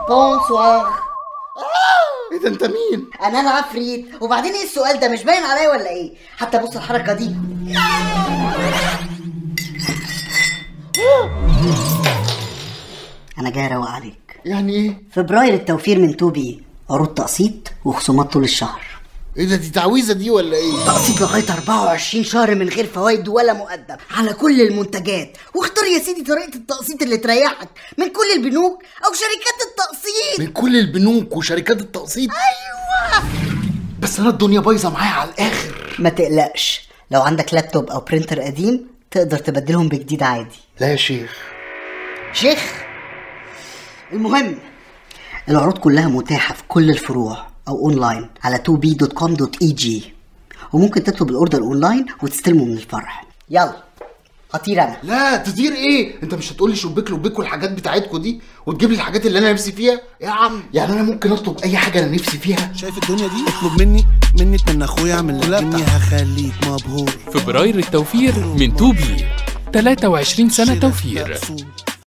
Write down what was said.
بونسوار. ايه ده؟ انت مين؟ انا العفريت. وبعدين ايه السؤال ده؟ مش باين عليا ولا ايه؟ حتى بص الحركه دي. انا جاي اروق عليك. يعني ايه؟ فبراير التوفير من 2B، عروض تقسيط وخصومات طول الشهر. ايه ده؟ دي تعويذه دي ولا ايه؟ تقسيط لغايه 24 شهر من غير فوائد ولا مقدم على كل المنتجات. واختار يا سيدي طريقه التقسيط اللي تريحك من كل البنوك او شركات التقسيط. من كل البنوك وشركات التقسيط؟ ايوه. بس انا الدنيا بايظه معايا على الاخر. ما تقلقش، لو عندك لابتوب او برينتر قديم تقدر تبدلهم بجديد عادي. لا يا شيخ. المهم العروض كلها متاحه في كل الفروع او اونلاين على 2b.com.eg، وممكن تطلب الاوردر اونلاين وتستلمه من الفرع. يلا هطير انا. لا تطير ايه؟ انت مش هتقولي شبيك لبيك والحاجات بتاعتكوا دي وتجيب لي الحاجات اللي انا نفسي فيها يا عم؟ يعني انا ممكن اطلب اي حاجه انا نفسي فيها؟ شايف الدنيا دي؟ اطلب مني من اخويا، اعمل لك هخليك مبهور. فبراير التوفير من 2B، 23 سنة توفير.